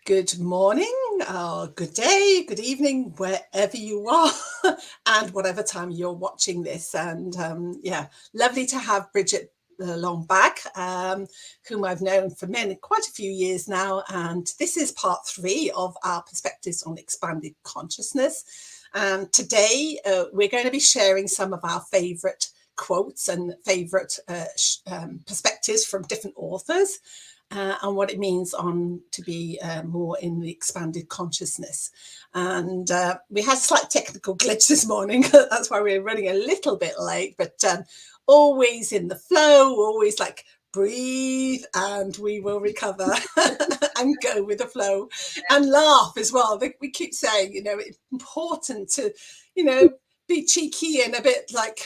Good morning, good day, good evening, wherever you are, and whatever time you're watching this. And lovely to have Bridget Long back, whom I've known for quite a few years now. And this is part 3 of our perspectives on expanded consciousness. And today we're going to be sharing some of our favourite quotes and favourite perspectives from different authors. And what it means to be more in the expanded consciousness. And we had a slight technical glitch this morning. That's why we're running a little bit late, but always in the flow, always like breathe and we will recover and go with the flow and laugh as well. We keep saying, it's important to, be cheeky and a bit like,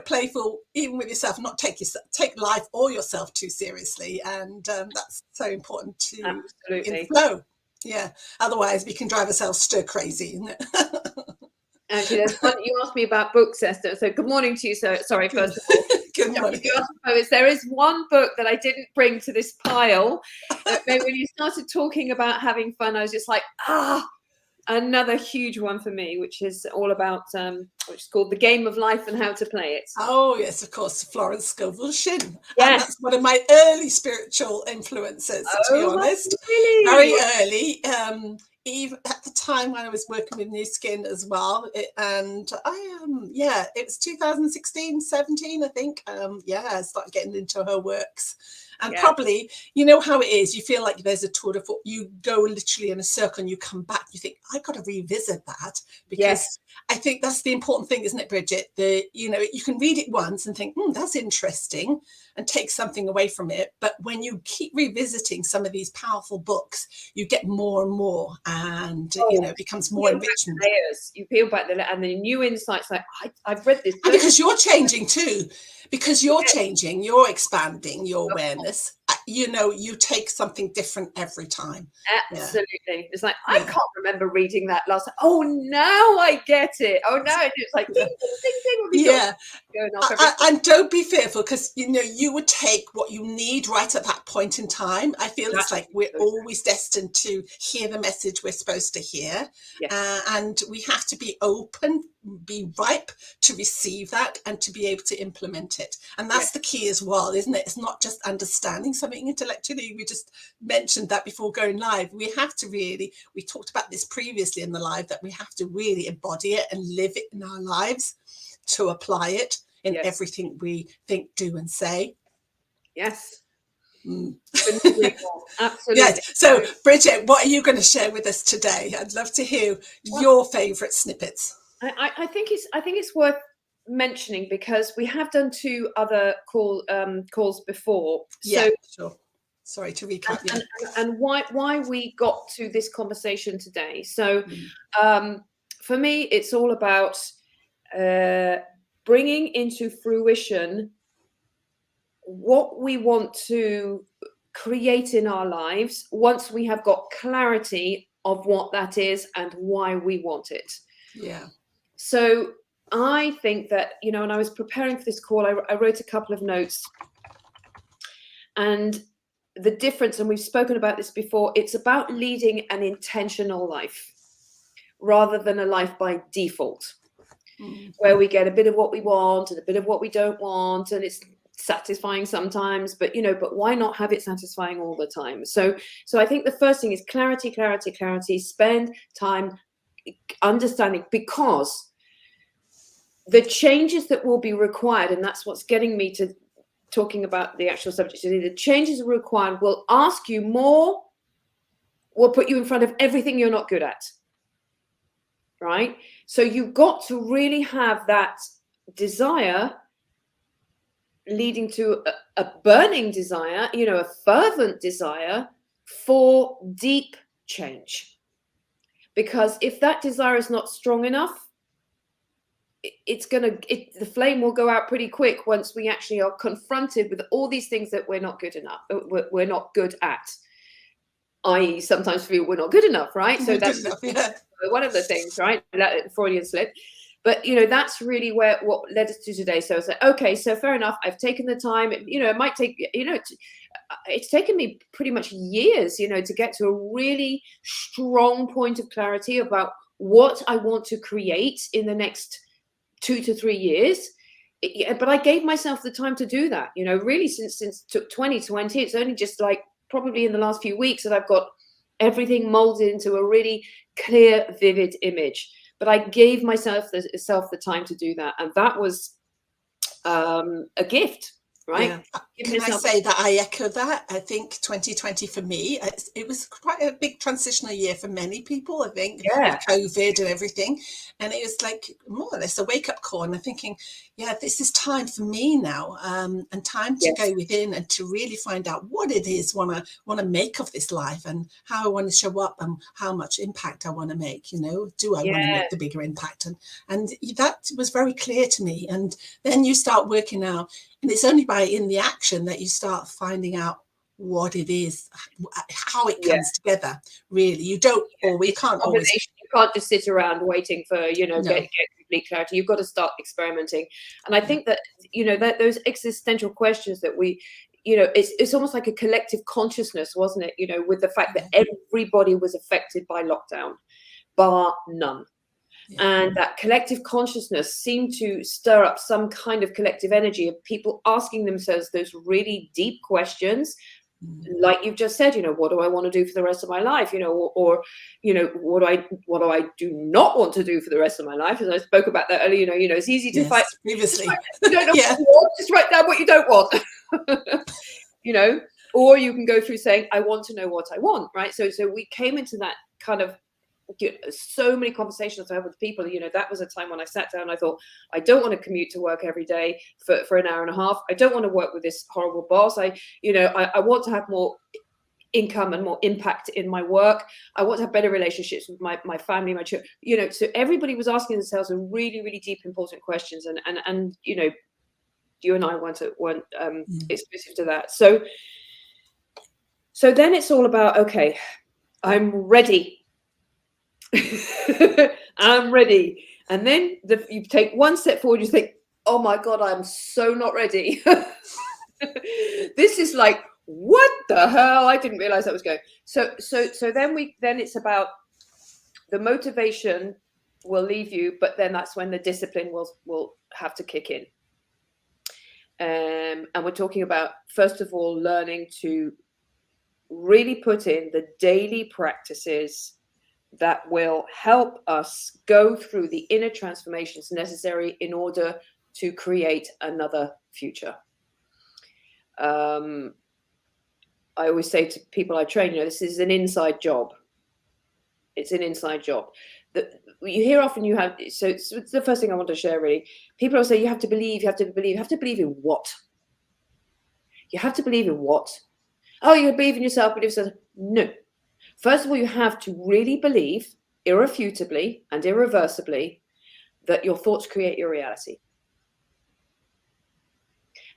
playful, even with yourself, not take life or yourself too seriously. And that's so important to in flow. Yeah. Otherwise we can drive ourselves stir crazy, isn't it? Actually, that's funny. You asked me about books, Esther. So good morning to you. So sorry, first of all. Good morning. There is one book that I didn't bring to this pile. When you started talking about having fun, I was just like, another huge one for me, which is all about, which is called The Game of Life and How to Play It. Oh, yes, of course, Florence Scovel-Shinn. Yes. And that's one of my early spiritual influences, to be honest. Really? Very early. Even at the time when I was working with New Skin as well. It was 2016, 17, I think. I started getting into her works. And probably, you know how it is, you feel like there's a tour de force, you go literally in a circle and you come back, you think, I've got to revisit that. Because I think that's the important thing, isn't it, Bridget? You can read it once and think, that's interesting, and take something away from it. But when you keep revisiting some of these powerful books, you get more and more, and it becomes more enrichment. You peel back and the new insights, like I've read this. And because you're changing too, because you're changing, you're expanding your awareness. You take something different every time. Absolutely. It's like, I can't remember reading that last time. Oh, now I get it. Oh, now it's like, ding, ding, ding, ding. Going off and don't be fearful, because, you would take what you need right at that point in time. I feel it's like we're always destined to hear the message we're supposed to hear. And we have to be open, be ripe to receive that and to be able to implement it. And that's the key as well, isn't it? It's not just understanding something intellectually. We just mentioned that before going live. We have to really, we talked about this previously in the live, that we have to really embody it and live it in our lives to apply it in everything we think, do and say. Yes. Absolutely. Yes. So Bridget, what are you going to share with us today? I'd love to hear your favorite snippets. I think it's worth mentioning, because we have done 2 other calls before. Sure. Sorry to recap. And why we got to this conversation today. So for me, it's all about bringing into fruition what we want to create in our lives once we have got clarity of what that is and why we want it. Yeah. So I think that, when I was preparing for this call, I wrote a couple of notes. And the difference, and we've spoken about this before, it's about leading an intentional life rather than a life by default, where we get a bit of what we want and a bit of what we don't want, and it's satisfying sometimes, but why not have it satisfying all the time? So I think the first thing is clarity. Spend time understanding, because the changes that will be required, and that's what's getting me to talking about the actual subject today, the changes required will ask you more, will put you in front of everything you're not good at, right? So you've got to really have that desire leading to a burning desire, a fervent desire for deep change. Because if that desire is not strong enough, the flame will go out pretty quick once we actually are confronted with all these things that we're not good at, i.e. sometimes feel we're not good enough, right? So that's one of the things, right? That Freudian slip. But, that's really what led us to today. So I was like, okay, so fair enough. I've taken the time, it might take, it's taken me pretty much years, to get to a really strong point of clarity about what I want to create in the next 2 to 3 years. But I gave myself the time to do that, really since 2020. It's only just like probably in the last few weeks that I've got everything molded into a really clear, vivid image. But I gave myself the time to do that. And that was a gift, right? Yeah. Can I say that I echo that? I think 2020 for me, it was quite a big transitional year for many people, I think, with COVID and everything. And it was like more or less a wake-up call. And I'm thinking, this is time for me now, and time to go within and to really find out what it is want to make of this life, and how I want to show up, and how much impact I want to make. Do I want to make the bigger impact? And that was very clear to me. And then you start working out, and it's only in the action that you start finding out what it is, how it comes together. Really, you don't, or we can't always. You can't just sit around waiting for get complete clarity. You've got to start experimenting. And I think that that those existential questions that we, it's almost like a collective consciousness, wasn't it? With the fact that everybody was affected by lockdown, bar none. And that collective consciousness seemed to stir up some kind of collective energy of people asking themselves those really deep questions, like you've just said. What do I want to do for the rest of my life? Or what do I do not want to do for the rest of my life? As I spoke about that earlier, it's easy to fight previously. You don't know what you want, just write down what you don't want. Or you can go through saying, I want to know what I want, right? So we came into that kind of so many conversations I had with people. That was a time when I sat down and I thought, I don't want to commute to work every day for an hour and a half. I don't want to work with this horrible boss. I want to have more income and more impact in my work. I want to have better relationships with my family, my children. So everybody was asking themselves a really, really deep, important questions. And you and I weren't exclusive to that. So then it's all about, okay, I'm ready. I'm ready. And then you take one step forward, you think, oh my God, I'm so not ready. This is like, what the hell? I didn't realize that was going. So then it's about the motivation will leave you, but then that's when the discipline will have to kick in. And we're talking about, first of all, learning to really put in the daily practices that will help us go through the inner transformations necessary in order to create another future. I always say to people I train, this is an inside job. It's an inside job. You hear often so it's the first thing I want to share, really. People will say, you have to believe. You have to believe in what? You have to believe in what? Oh, you believe in yourself, no. First of all, you have to really believe irrefutably and irreversibly that your thoughts create your reality.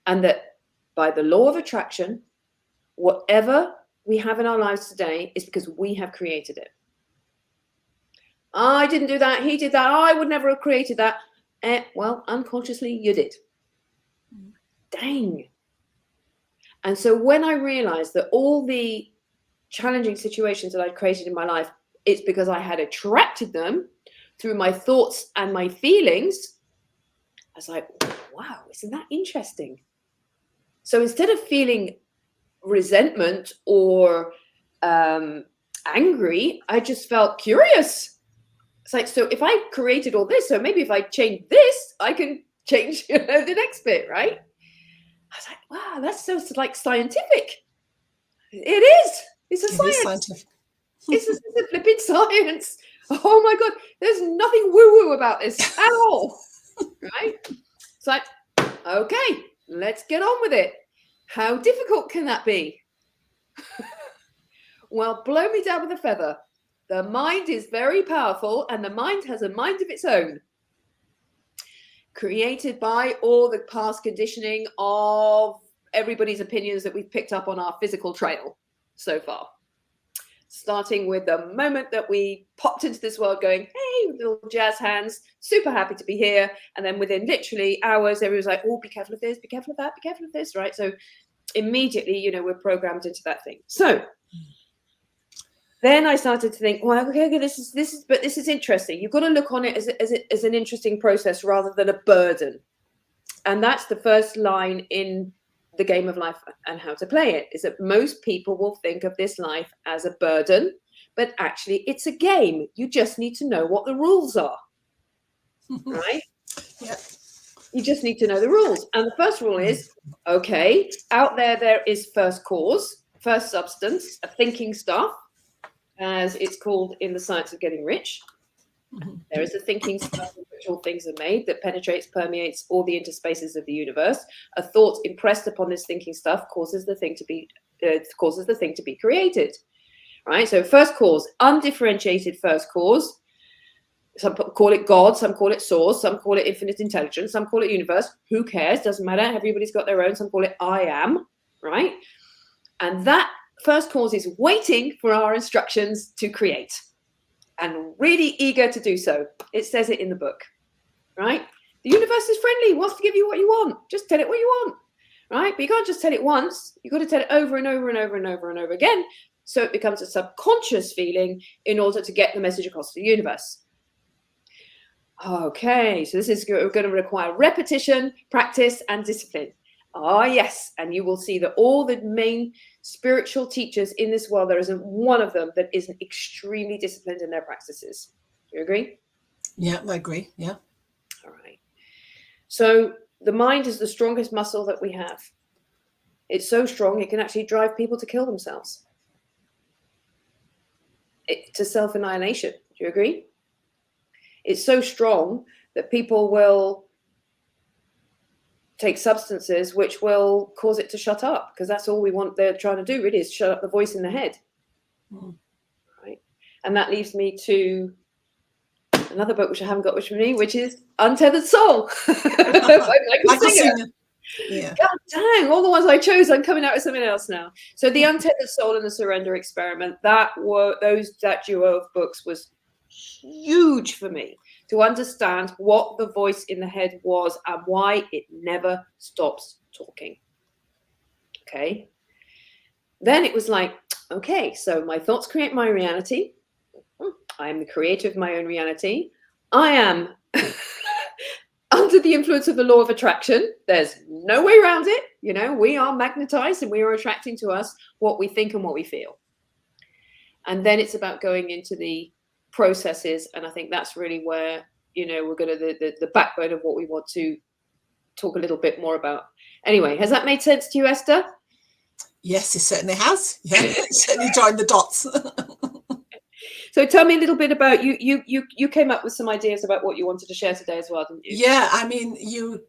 And that by the law of attraction, whatever we have in our lives today is because we have created it. I didn't do that. He did that. I would never have created that. Well, unconsciously, you did. Dang. And so when I realized that all the challenging situations that I'd created in my life, it's because I had attracted them through my thoughts and my feelings, I was like, wow, isn't that interesting? So instead of feeling resentment or angry, I just felt curious. It's like, so if I created all this, so maybe if I change this, I can change the next bit, right? I was like, wow, that's so like scientific. It is. It's a science. It's a flipping science. Oh my God, there's nothing woo-woo about this at all, right? It's like, okay, let's get on with it. How difficult can that be? Well, blow me down with a feather. The mind is very powerful, and the mind has a mind of its own, created by all the past conditioning of everybody's opinions that we've picked up on our physical trail so far. Starting with the moment that we popped into this world going, hey, little jazz hands, super happy to be here. And then within literally hours, everyone's like, oh, be careful of this, be careful of that, be careful of this, right? So immediately, you know, we're programmed into that thing. So then I started to think, well, okay, this is interesting. You've got to look on it as an interesting process rather than a burden. And that's the first line in the game of life and how to play it, is that most people will think of this life as a burden, but actually it's a game. You just need to know what the rules are, right? Yeah. You just need to know the rules. And the first rule is, okay, out there is first cause, first substance, a thinking stuff, as it's called in the science of getting rich. There is a thinking stuff in which all things are made that penetrates, permeates all the interspaces of the universe. A thought impressed upon this thinking stuff causes the thing to be created, right? So first cause, undifferentiated first cause. Some call it God, some call it source, some call it infinite intelligence, some call it universe. Who cares? Doesn't matter. Everybody's got their own. Some call it I am, right? And that first cause is waiting for our instructions to create, and really eager to do so. It says it in the book, right? The universe is friendly, wants to give you what you want. Just tell it what you want, right? But you can't just tell it once. You've got to tell it over and over and over and over and over again, so it becomes a subconscious feeling in order to get the message across to the universe. Okay, so this is going to require repetition, practice, and discipline. Ah, yes, and you will see that all the main spiritual teachers in this world, there isn't one of them that isn't extremely disciplined in their practices. Do you agree? Yeah, I agree. Yeah. All right. So the mind is the strongest muscle that we have. It's so strong it can actually drive people to kill themselves. To self-annihilation. Do you agree? It's so strong that people will take substances which will cause it to shut up, because that's all we want. They're trying to do really is shut up the voice in the head. Right? And that leads me to another book which I haven't got with me, which is Untethered Soul by Michael Singer. Yeah. God dang, all the ones I chose, I'm coming out with something else now. So the Untethered Soul and the Surrender Experiment, that duo of books was huge for me to understand what the voice in the head was and why it never stops talking. Okay. Then it was like, okay, so my thoughts create my reality. I am the creator of my own reality. I am under the influence of the law of attraction. There's no way around it. You know, we are magnetized and we are attracting to us what we think and what we feel. And then it's about going into the processes, and I think that's really where, you know, we're going to the backbone of what we want to talk a little bit more about. Anyway, has that made sense to you, Esther? Yes, it certainly has. Yeah, certainly joined the dots. So tell me a little bit about you came up with some ideas about what you wanted to share today as well, didn't you? Yeah, I mean, you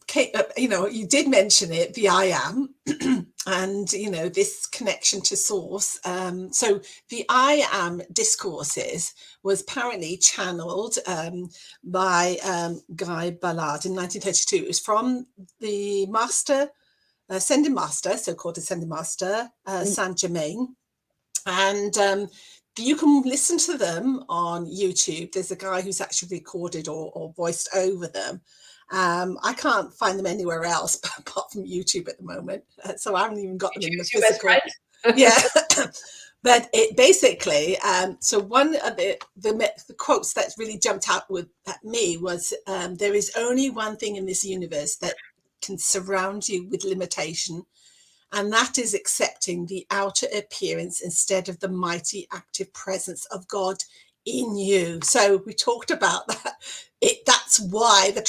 did mention it, the I am, and, you know, this connection to source. So the I am Discourses was apparently channeled by Guy Ballard in 1932. It was from the master, Ascending Master, so-called Ascending Master, St Germain. And you can listen to them on YouTube. There's a guy who's actually recorded or voiced over them. I can't find them anywhere else apart from YouTube at the moment. So I haven't even got them in the physical. Yeah. But it basically, so one of the quotes that really jumped out at me was, there is only one thing in this universe that can surround you with limitation, and that is accepting the outer appearance instead of the mighty active presence of God in you. So we talked about that. That's why the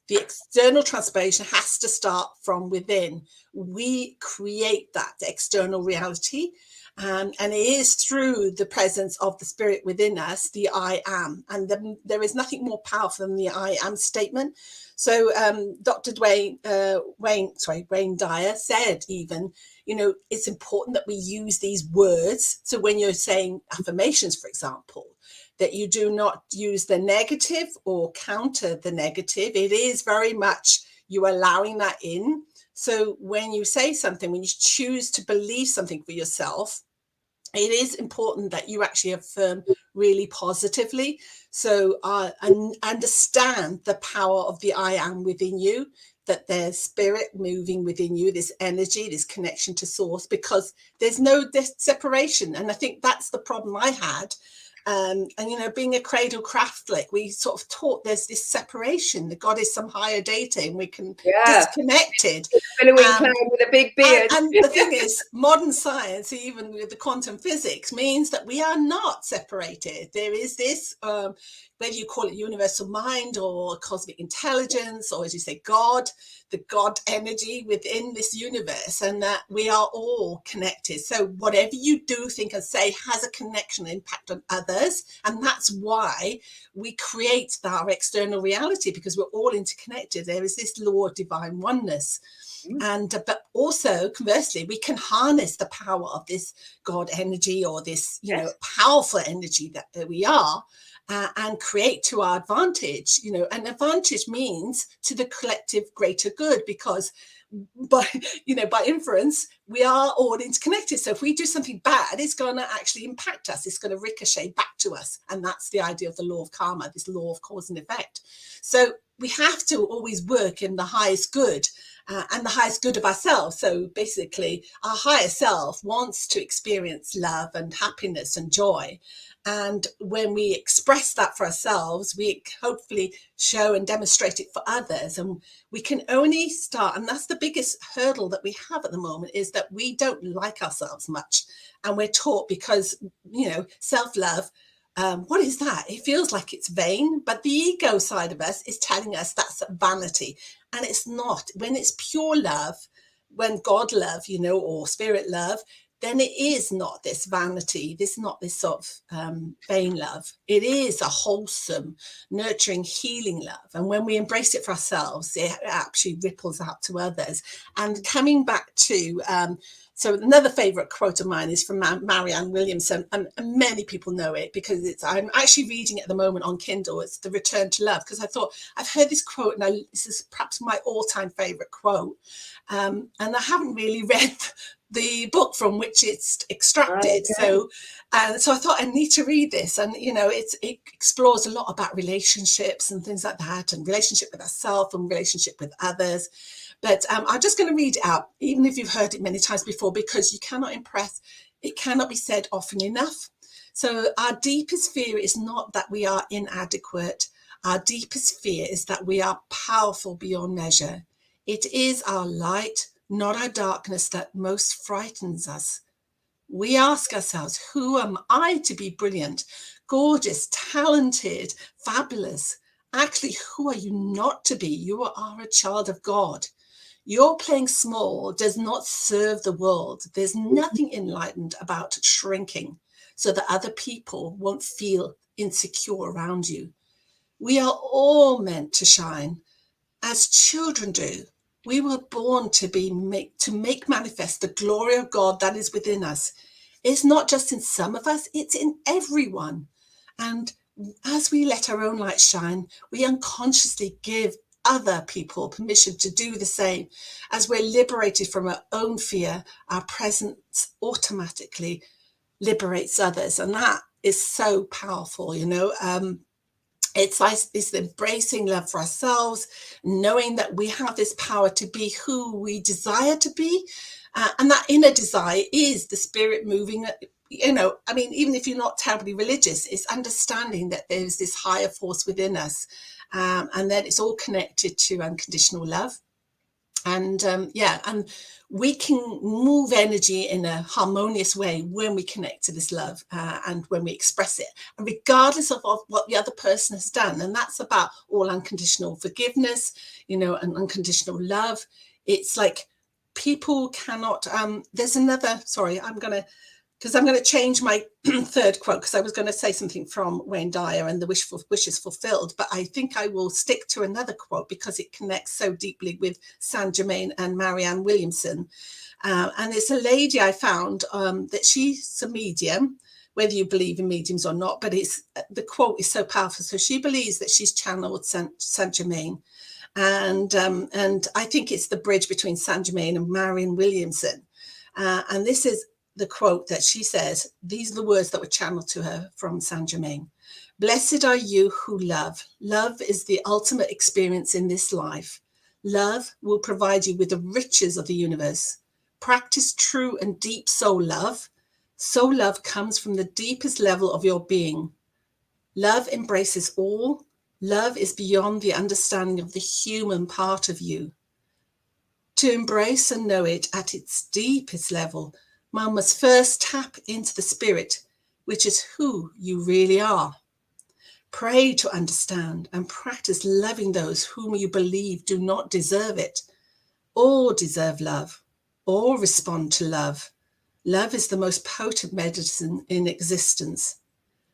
external transformation has to start from within. We create that external reality, and it is through the presence of the spirit within us, the I am. And there is nothing more powerful than the I am statement. So Dr. Wayne Dyer said, even, you know, it's important that we use these words. So when you're saying affirmations, for example, that you do not use the negative or counter the negative. It is very much you allowing that in. So when you say something, when you choose to believe something for yourself, it is important that you actually affirm really positively. So and understand the power of the I am within you. that there's spirit moving within you, this energy, this connection to source, because there's no separation. And I think that's the problem I had. And, you know, being a cradle Catholic, we sort of taught there's this separation, that God is some higher deity and we can disconnected. Billowing cloud with a big beard. And the thing is, modern science, even with the quantum physics, means that we are not separated. There is this, whether you call it universal mind or cosmic intelligence, or as you say, God, the God energy within this universe, and that we are all connected. So whatever you do, think, and say has a connection, impact on others. And that's why we create our external reality, because we're all interconnected. There is this law of divine oneness. And but also conversely, we can harness the power of this God energy, or this, you know, powerful energy that we are, and create to our advantage. You know, and advantage means to the collective greater good, because by inference, we are all interconnected. So if we do something bad, it's going to actually impact us. It's going to ricochet back to us. And that's the idea of the law of karma, this law of cause and effect. So we have to always work in the highest good, and the highest good of ourselves. So basically, our higher self wants to experience love and happiness and joy. And when we express that for ourselves, we hopefully show and demonstrate it for others. And we can only start, and that's the biggest hurdle that we have at the moment, is that we don't like ourselves much. And we're taught, because, you know, self-love, what is that? It feels like it's vain, but the ego side of us is telling us that's vanity. And it's not. When it's pure love, when God love, you know, or spirit love, then it is not this vanity. This is not this sort of vain love. It is a wholesome, nurturing, healing love. And when we embrace it for ourselves, it actually ripples out to others. And coming back to, so another favorite quote of mine is from Marianne Williamson, and many people know it because I'm actually reading it at the moment on Kindle. It's The Return to Love, because I thought I've heard this quote, and this is perhaps my all-time favorite quote. And I haven't really read the book from which it's extracted. Okay. So I thought I need to read this. And, you know, it explores a lot about relationships and things like that, and relationship with ourselves and relationship with others. But I'm just going to read it out, even if you've heard it many times before, because you cannot impress. It cannot be said often enough. So our deepest fear is not that we are inadequate. Our deepest fear is that we are powerful beyond measure. It is our light, not our darkness, that most frightens us. We ask ourselves, who am I to be brilliant, gorgeous, talented, fabulous? Actually, who are you not to be? You are a child of God. Your playing small does not serve the world. There's nothing enlightened about shrinking so that other people won't feel insecure around you. We are all meant to shine, as children do. We were born to make manifest the glory of God that is within us. It's not just in some of us, it's in everyone. And as we let our own light shine, we unconsciously give other people permission to do the same. As we're liberated from our own fear, our presence automatically liberates others. And that is so powerful, you know. It's embracing love for ourselves, knowing that we have this power to be who we desire to be. And that inner desire is the spirit moving. You know, I mean, even if you're not terribly religious, it's understanding that there's this higher force within us, and that it's all connected to unconditional love. And and we can move energy in a harmonious way when we connect to this love, and when we express it, and regardless of what the other person has done. And that's about all unconditional forgiveness, you know, and unconditional love. It's like people cannot, there's another, sorry, I'm going to change my third quote, because I was going to say something from Wayne Dyer and the wish is fulfilled, but I think I will stick to another quote because it connects so deeply with St Germain and Marianne Williamson. And it's a lady I found, that she's a medium, whether you believe in mediums or not, but the quote is so powerful. So she believes that she's channeled St Germain. And I think it's the bridge between St Germain and Marianne Williamson. And this is the quote that she says. These are the words that were channeled to her from St Germain. Blessed are you who love. Love is the ultimate experience in this life. Love will provide you with the riches of the universe. Practice true and deep soul love. Soul love comes from the deepest level of your being. Love embraces all. Love is beyond the understanding of the human part of you. To embrace and know it at its deepest level, one must first tap into the spirit, which is who you really are. Pray to understand and practice loving those whom you believe do not deserve it. All deserve love. All respond to love. Love is the most potent medicine in existence.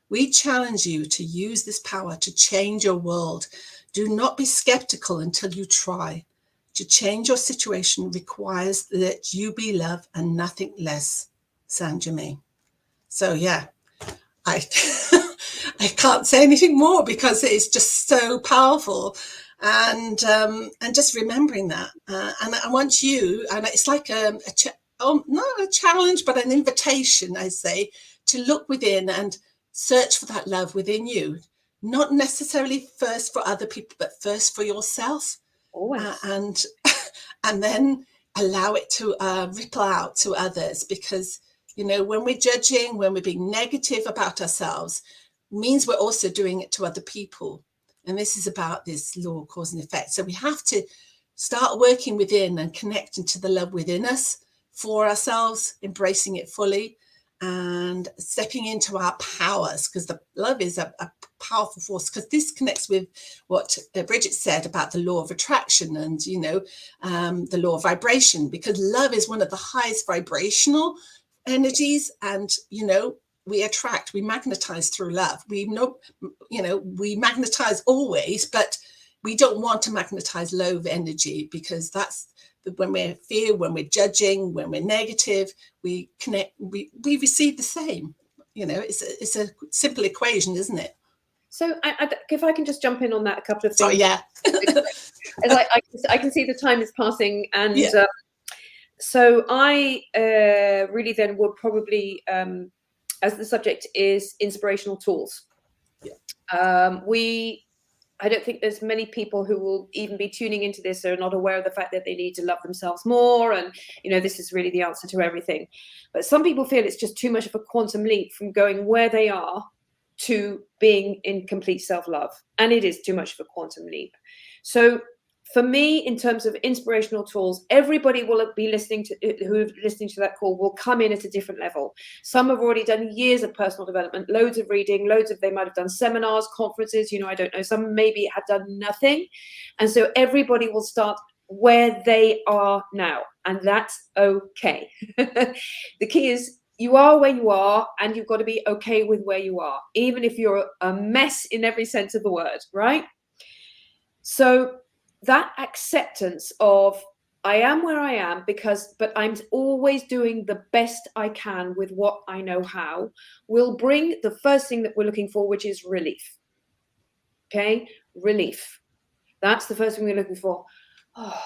We challenge you to use this power to change your world. Do not be skeptical until you try. To change your situation requires that you be love and nothing less. St Germain. So yeah, I I can't say anything more because it is just so powerful, and just remembering that, and I want you, and it's like not a challenge, but an invitation, I say, to look within and search for that love within you, not necessarily first for other people, but first for yourself. Always. And then allow it to ripple out to others, because when we're judging, when we're being negative about ourselves, means we're also doing it to other people. And this is about this law of cause and effect. So we have to start working within and connecting to the love within us for ourselves, embracing it fully, and stepping into our powers, because the love is a powerful force. Because this connects with what Bridget said about the law of attraction and the law of vibration, because love is one of the highest vibrational energies, and we attract, we magnetize through love. We know, we magnetize always, but we don't want to magnetize low energy, because that's when we're fear, when we're judging, when we're negative, we connect, we receive the same. It's a simple equation, isn't it? So if I can just jump in on that, a couple of things. Sorry, yeah. As I can see the time is passing, and yeah. So I really then would probably, as the subject is inspirational tools. Yeah. I don't think there's many people who will even be tuning into this or are not aware of the fact that they need to love themselves more. And, this is really the answer to everything. But some people feel it's just too much of a quantum leap from going where they are to being in complete self-love. And it is too much of a quantum leap. So for me, in terms of inspirational tools, everybody will be listening to that call will come in at a different level. Some have already done years of personal development, loads of reading, they might have done seminars, conferences, I don't know. Some maybe have done nothing. And so everybody will start where they are now. And that's okay. The key is you are where you are, and you've got to be okay with where you are, even if you're a mess in every sense of the word, right? So that acceptance of I am where I am but I'm always doing the best I can with what I know how will bring the first thing that we're looking for, which is relief. Okay, relief. That's the first thing we're looking for. Oh.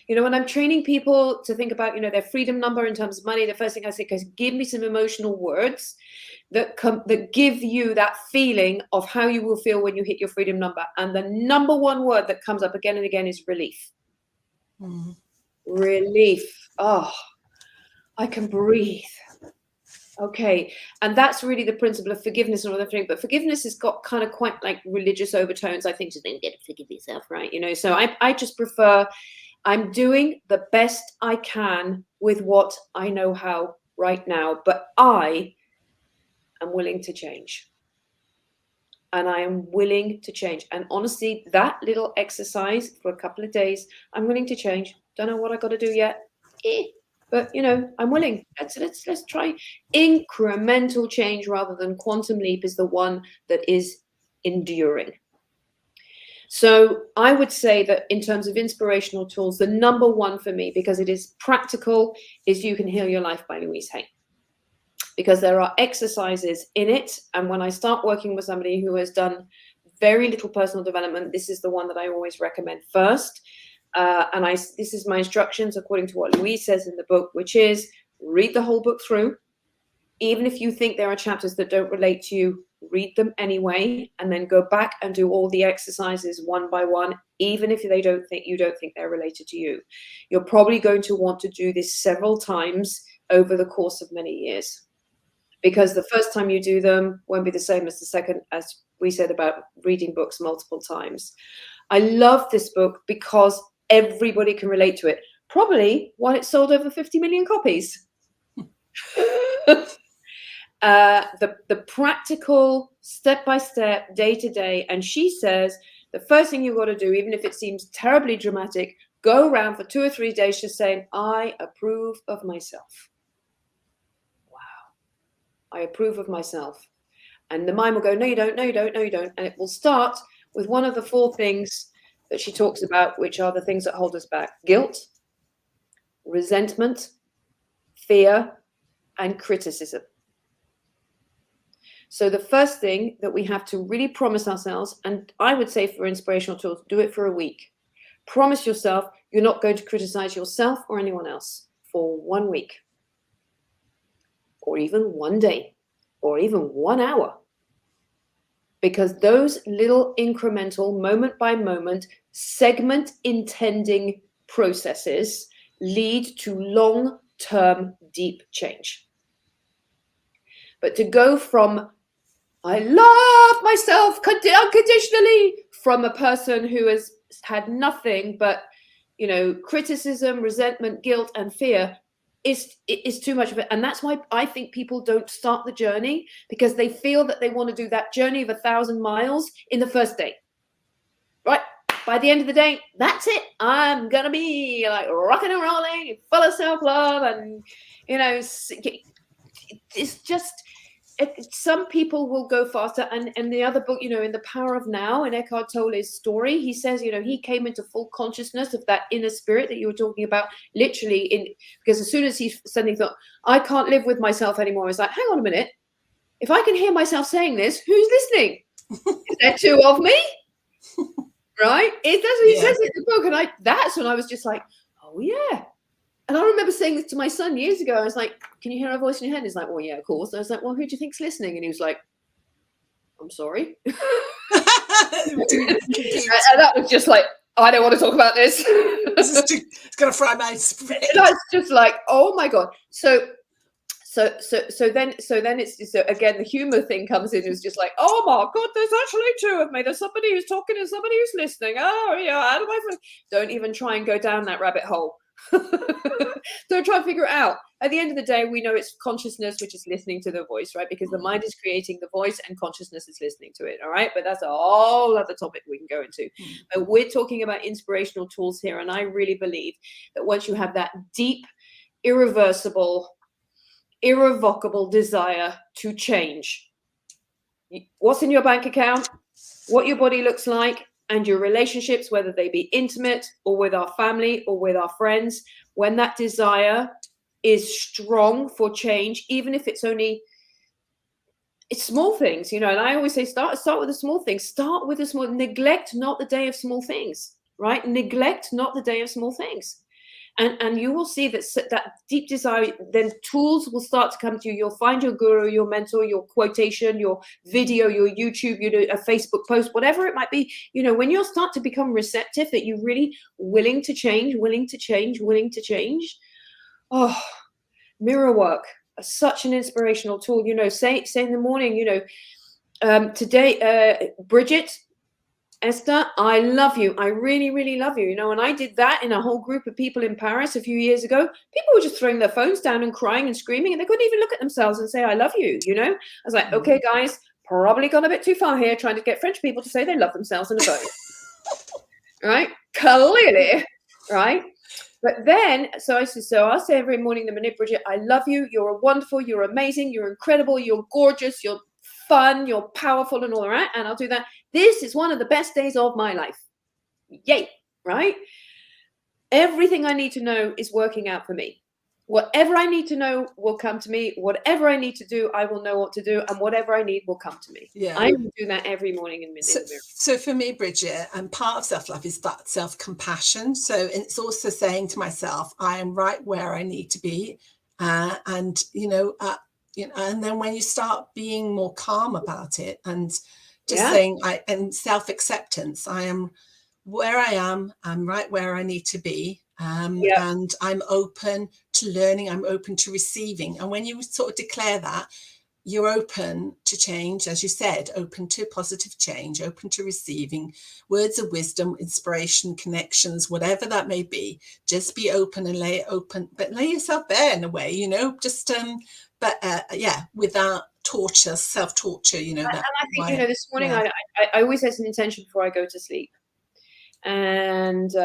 When I'm training people to think about, their freedom number in terms of money, the first thing I say is give me some emotional words that give you that feeling of how you will feel when you hit your freedom number. And the number one word that comes up again and again is relief. Mm. Relief. Oh, I can breathe. Okay. And that's really the principle of forgiveness and all that thing. But forgiveness has got kind of quite like religious overtones, I think, to then get to forgive yourself, right? So I just prefer, I'm doing the best I can with what I know how right now, but I am willing to change. And I am willing to change. And honestly, that little exercise for a couple of days, I'm willing to change. Don't know what I got to do yet. But I'm willing. Let's try incremental change rather than quantum leap is the one that is enduring. So I would say that in terms of inspirational tools, the number one for me, because it is practical, is You Can Heal Your Life by Louise Hay. Because there are exercises in it. And when I start working with somebody who has done very little personal development, this is the one that I always recommend first. This is my instructions according to what Louise says in the book, which is read the whole book through. Even if you think there are chapters that don't relate to you, read them anyway, and then go back and do all the exercises one by one, even if you don't think they're related to you. You're probably going to want to do this several times over the course of many years, because the first time you do them won't be the same as the second, as we said about reading books multiple times. I love this book because everybody can relate to it. Probably why it sold over 50 million copies. The practical, step-by-step, day-to-day. And she says, the first thing you've got to do, even if it seems terribly dramatic, go around for 2 or 3 days just saying, I approve of myself. Wow. I approve of myself. And the mind will go, no, you don't, no, you don't, no, you don't. And it will start with one of the 4 things that she talks about, which are the things that hold us back: guilt, resentment, fear, and criticism. So the first thing that we have to really promise ourselves, and I would say for Inspirational Tools, do it for a week. Promise yourself you're not going to criticize yourself or anyone else for 1 week, or even 1 day, or even 1 hour. Because those little incremental, moment by moment, segment intending processes lead to long-term deep change. But to go from I love myself unconditionally from a person who has had nothing but, criticism, resentment, guilt, and fear is too much of it. And that's why I think people don't start the journey, because they feel that they want to do that journey of 1,000 miles in the first day. Right? By the end of the day, that's it. I'm going to be like rocking and rolling, full of self-love. And, it's just... some people will go faster, and the other book, in The Power of Now, in Eckhart Tolle's story, he says, he came into full consciousness of that inner spirit that you were talking about, literally, because as soon as he suddenly thought, I can't live with myself anymore, it's like, hang on a minute, if I can hear myself saying this, who's listening? Is there 2 of me? Right? That's what he says in the book, and that's when I was just like, oh yeah. And I remember saying this to my son years ago. I was like, can you hear a voice in your head? He's like, well, yeah, of course. And I was like, well, who do you think's listening? And he was like, I'm sorry. And that was just like, I don't want to talk about this. It's going to fry my spirit. And I was just like, oh my God. So then it's just, again, the humor thing comes in. It's just like, oh my God, there's actually 2 of me. There's somebody who's talking and somebody who's listening. Oh yeah, out of my phone. Don't even try and go down that rabbit hole. Don't try and figure it out. At the end of the day, we know it's consciousness which is listening to the voice, right? Because the mind is creating the voice and consciousness is listening to it. All right, but that's a whole other topic we can go into. But we're talking about inspirational tools here, and I really believe that once you have that deep, irreversible, irrevocable desire to change what's in your bank account, what your body looks like, and your relationships, whether they be intimate or with our family or with our friends, when that desire is strong for change, even if it's small things, and I always say, start with the small things. Start with the small. Neglect not the day of small things, right? Neglect not the day of small things. And you will see that deep desire, then tools will start to come to you. You'll find your guru, your mentor, your quotation, your video, your YouTube, a Facebook post, whatever it might be. When you start to become receptive, that you're really willing to change. Oh, mirror work, such an inspirational tool. Say in the morning, today, Bridget, Esther, I love you. I really, really love you. And I did that in a whole group of people in Paris a few years ago. People were just throwing their phones down and crying and screaming, and they couldn't even look at themselves and say, I love you. I was like, okay, guys, probably gone a bit too far here trying to get French people to say they love themselves in a phone. Right? Clearly. Right? But then, so I'll say every morning to Minute, Bridget, I love you. You're wonderful. You're amazing. You're incredible. You're gorgeous. You're fun. You're powerful and all that. And I'll do that. This is one of the best days of my life. Yay. Right? Everything I need to know is working out for me. Whatever I need to know will come to me. Whatever I need to do, I will know what to do. And whatever I need will come to me. Yeah. I will do that every morning in Minute. So for me, Bridget, and part of self-love is that self-compassion. So it's also saying to myself, I am right where I need to be. you know, and then when you start being more calm about it and just Yeah. saying, and self-acceptance, I am where I am, I'm right where I need to be. Yeah. And I'm open to learning, I'm open to receiving. And when you sort of declare that, you're open to change, as you said, open to positive change, open to receiving words of wisdom, inspiration, connections, whatever that may be. Just be open and lay it open, but lay yourself bare in a way, you know, just yeah, without torture, self-torture, you know. And That I think, why, you know, this morning yeah. I always set an intention before I go to sleep. And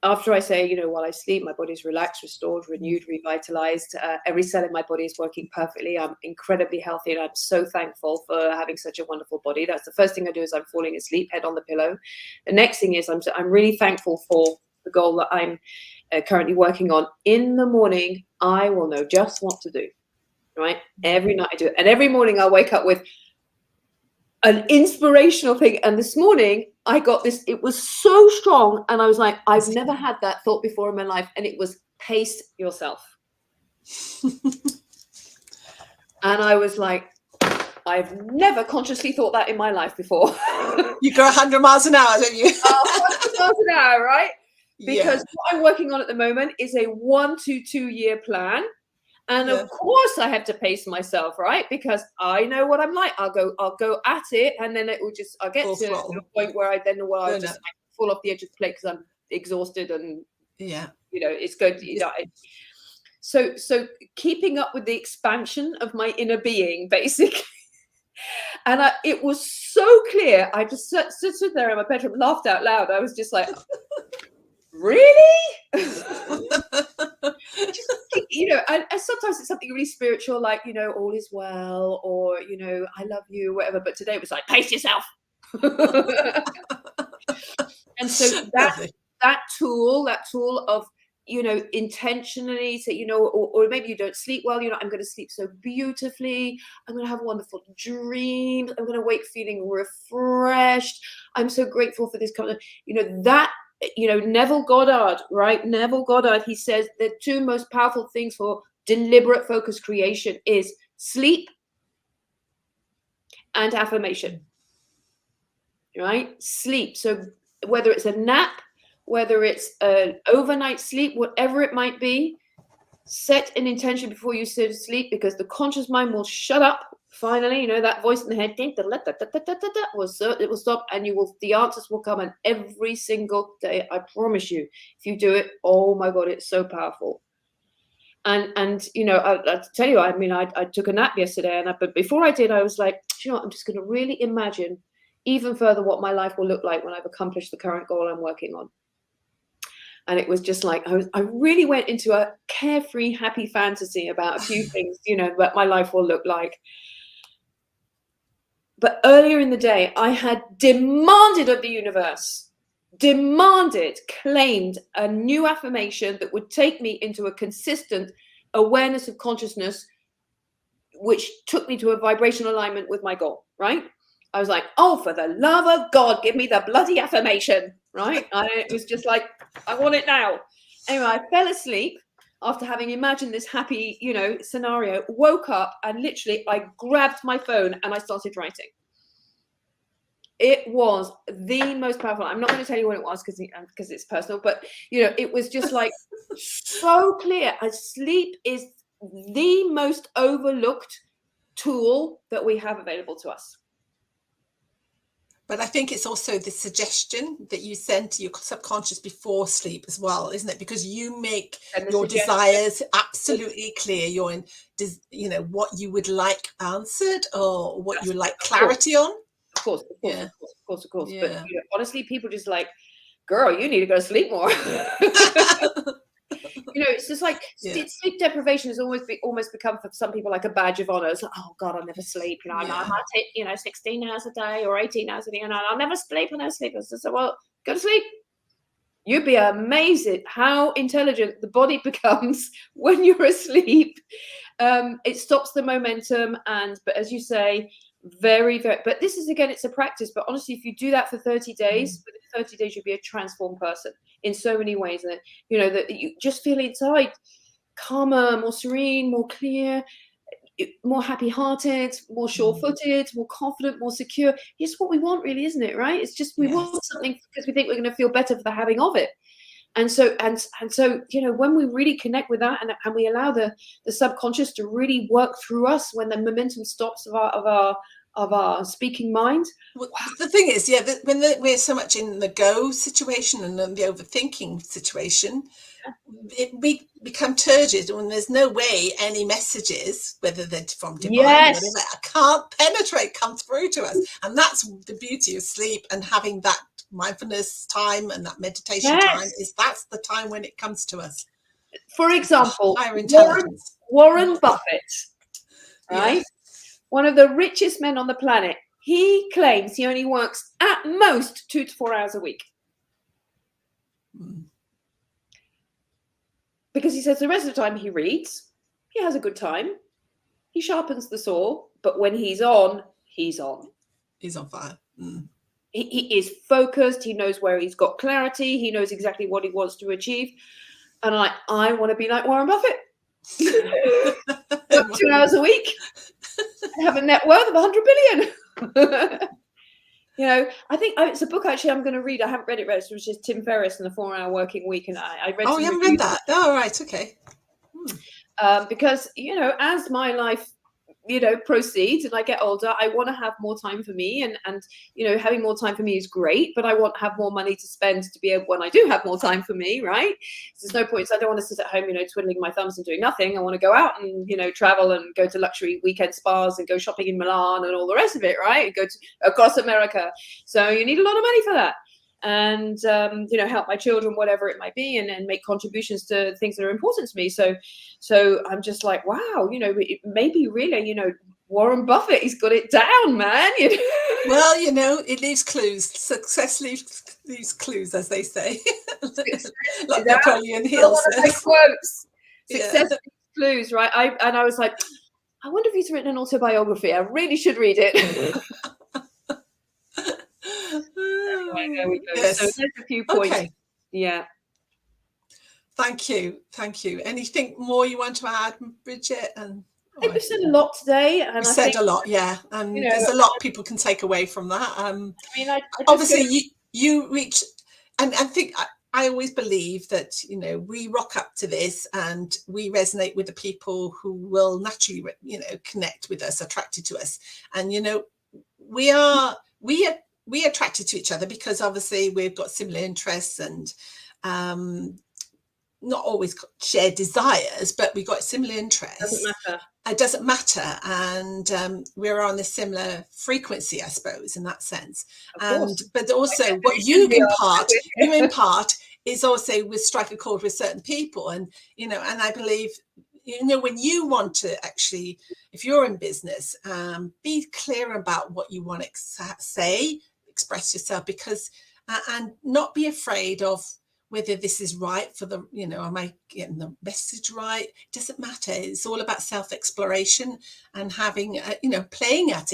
after I say, you know, while I sleep, my body's relaxed, restored, renewed, revitalized. Every cell in my body is working perfectly. I'm incredibly healthy, and I'm so thankful for having such a wonderful body. That's the first thing I do as I'm falling asleep, head on the pillow. The next thing is I'm really thankful for the goal that I'm currently working on. In the morning, I will know just what to do, right? Every night I do it. And every morning I'll wake up with an inspirational thing. And this morning I got this, it was so strong. And I was like, I've never had that thought before in my life. And it was pace yourself. And I was like, I've never consciously thought that in my life before. You go 100 miles an hour, don't you? 100 miles an hour, right? Because yeah. what I'm working on at the moment is a 1 to 2 year plan. And Yeah. of course I have to pace myself, right? Because I know what I'm like. I'll go at it, and then it will just, I'll get to a point where I then know I'll just fall off the edge of the plate because I'm exhausted, and yeah, you know, it's good. You know, so keeping up with the expansion of my inner being, basically. And it was so clear. I just stood there in my bedroom, laughed out loud. I was just like, really? Just, you know, and sometimes it's something really spiritual, like, you know, all is well, or, you know, I love you, whatever. But today it was like, pace yourself. And so that tool of, you know, intentionally say, you know, or maybe you don't sleep well, you know, I'm going to sleep so beautifully. I'm going to have a wonderful dream. I'm going to wake feeling refreshed. I'm so grateful for this kind of, you know, that, you know, Neville Goddard, right? Neville Goddard, he says the two most powerful things for deliberate focus creation is sleep and affirmation, right? Sleep. So whether it's a nap, whether it's an overnight sleep, whatever it might be, set an intention before you sit to sleep, because the conscious mind will shut up. Finally, you know, that voice in the head, it will stop, and the answers will come. And every single day, I promise you, if you do it, oh my God, it's so powerful. And you know, I tell you, I mean, I took a nap yesterday, but before I did, I was like, you know what, I'm just going to really imagine even further what my life will look like when I've accomplished the current goal I'm working on. And it was just like, I really went into a carefree, happy fantasy about a few things, you know, what my life will look like. But earlier in the day, I had demanded of the universe, claimed a new affirmation that would take me into a consistent awareness of consciousness, which took me to a vibrational alignment with my goal, right? I was like, oh, for the love of God, give me the bloody affirmation, right? It was just like, I want it now. Anyway, I fell asleep after having imagined this happy, you know, scenario, woke up, and literally I grabbed my phone and I started writing. It was the most powerful. I'm not going to tell you what it was because it's personal, but, you know, it was just like so clear. Sleep is the most overlooked tool that we have available to us. But I think it's also the suggestion that you send to your subconscious before sleep as well, isn't it? Because you make your desires absolutely clear. You're in, you know, what you would like answered, or what you would like clarity on. Of course. Yeah. Of course. Yeah. But, you know, honestly, people just like, girl, you need to go to sleep more. You know, it's just like sleep deprivation has almost become for some people like a badge of honor. It's like, oh God, I'll never sleep. You know, I might take, you know, 16 hours a day or 18 hours a day, and I'll never sleep. I said, well, go to sleep. You'd be amazed at how intelligent the body becomes when you're asleep. It stops the momentum, but as you say, very, very. But this is, again, it's a practice. But honestly, if you do that for 30 days, within 30 days, you'll be a transformed person in so many ways. That, you know, that you just feel inside calmer, more serene, more clear. more happy-hearted, more sure-footed, more confident, more secure. It's what we want, really, isn't it? Right? It's just we want something because we think we're going to feel better for the having of it. And so, when we really connect with that, and we allow the subconscious to really work through us when the momentum stops of our speaking mind. Well, the thing is, when we're so much in the go situation and the overthinking situation, we become turgid when there's no way any messages, whether they're from divine or whatever, can't penetrate, come through to us. And that's the beauty of sleep and having that mindfulness time and that meditation time, is that's the time when it comes to us. For example, higher intelligence. Warren Buffett, right? One of the richest men on the planet. He claims he only works at most 2 to 4 hours a week. Because he says the rest of the time he reads, he has a good time, he sharpens the saw, but when he's on, he's on. He's on fire. He is focused, he knows where he's got clarity, he knows exactly what he wants to achieve. And I want to be like Warren Buffett. Work 2 hours a week, have a net worth of 100 billion. I think it's a book actually I'm going to read. I haven't read it yet. It was just Tim Ferriss and the 4-Hour Working Week, and I read. Oh, you haven't read that? Oh, right, okay. Because as my life proceeds and I get older, I want to have more time for me, and having more time for me is great, but I want to have more money to spend to be able, when I do have more time for me, right? There's no point. So I don't want to sit at home, twiddling my thumbs and doing nothing. I want to go out and travel and go to luxury weekend spas and go shopping in Milan and all the rest of it, right? Go to across America. So you need a lot of money for that. And help my children, whatever it might be, and make contributions to things that are important to me. So I'm just like, wow, maybe really, Warren Buffett, he's got it down, man. Well, it leaves clues. Success leaves clues, as they say. Like Napoleon Hill says. Quotes. Success leaves clues, right? I was like, I wonder if he's written an autobiography. I really should read it. There we go. Yes. So there's a few points. Okay. Yeah. Thank you. Anything more you want to add, Bridget? And I think we've said a lot today. And we said a lot, yeah. And there's a lot people can take away from that. Obviously, you reach, and I think I always believe that we rock up to this and we resonate with the people who will naturally connect with us, attracted to us, and we are attracted to each other because obviously we've got similar interests and not always shared desires, but we've got similar interests. It doesn't matter. And we're on a similar frequency, I suppose, in that sense. But also what you impart is also we strike a chord with certain people. And, and I believe, when you want to actually, if you're in business, be clear about what you want to say, express yourself, because and not be afraid of whether this is right for the, am I getting the message right? It doesn't matter. It's all about self-exploration and having, playing, and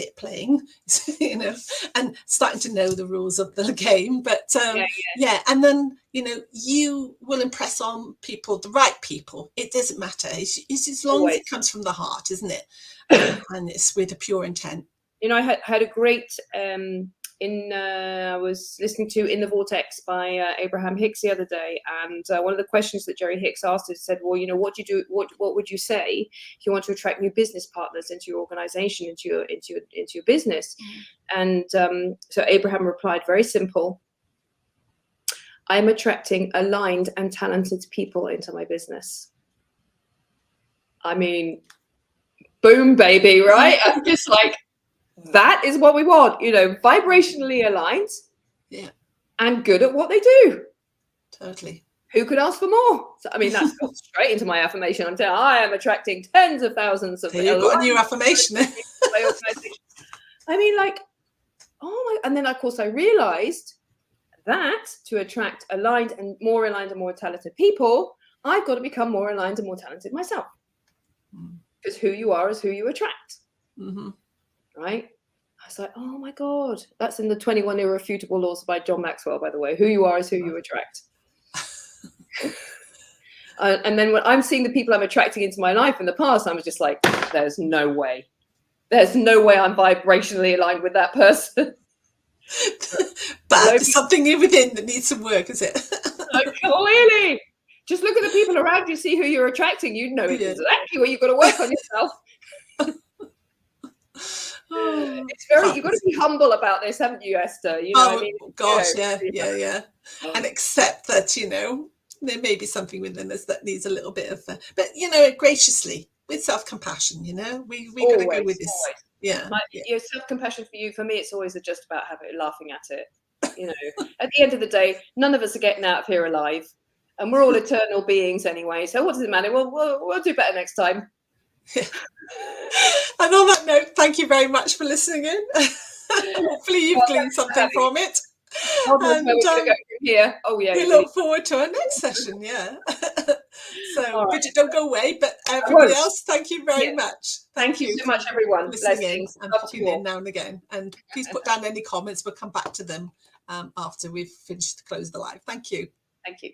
starting to know the rules of the game. But and then, you will impress on people, the right people. It doesn't matter. It's as long as it comes from the heart, isn't it? And it's with a pure intent. I had a great, I was listening to In the Vortex by Abraham Hicks the other day, and one of the questions that Jerry Hicks asked is, said, well, what do you do? What would you say if you want to attract new business partners into your organization, into your business? And so Abraham replied, very simple: I'm attracting aligned and talented people into my business. I mean, boom, baby, right? I'm just like, that is what we want, vibrationally aligned, and good at what they do. Totally. Who could ask for more? So, I mean, that's got straight into my affirmation. I'm saying I am attracting tens of thousands of. You've got a new affirmation. I mean, like, and then of course I realized that to attract aligned and more talented people, I've got to become more aligned and more talented myself. Because who you are is who you attract. Mm-hmm. Right? I was like, oh my God. That's in the 21 Irrefutable Laws by John Maxwell, by the way. Who you are is who you attract. And then when I'm seeing the people I'm attracting into my life in the past, I was just like, there's no way. There's no way I'm vibrationally aligned with that person. But there's something within that needs some work, is it? Clearly. Just look at the people around you, see who you're attracting. You know exactly where you've got to work on yourself. It's very, you've got to be humble about this, haven't you, Esther? You know, I mean, gosh, yeah. And accept that, you know, there may be something within us that needs a little bit of, but you know, graciously, with self-compassion, you know, we got to go with this. Always. Yeah. Your self-compassion for you, for me, it's always just about laughing at it. You know, at the end of the day, none of us are getting out of here alive, and we're all eternal beings anyway. So what does it matter? We'll do better next time. And on that note, thank you very much for listening in. Hopefully you've gleaned something from it. And we're going to go from here. Oh yeah. We look forward to our next session. Yeah. So Bridget, don't go away, but everybody else, thank you very much. Thank you so much, everyone. Listening in and popping in now and again. And please put down any comments. We'll come back to them after we've finished to close the live. Thank you. Thank you.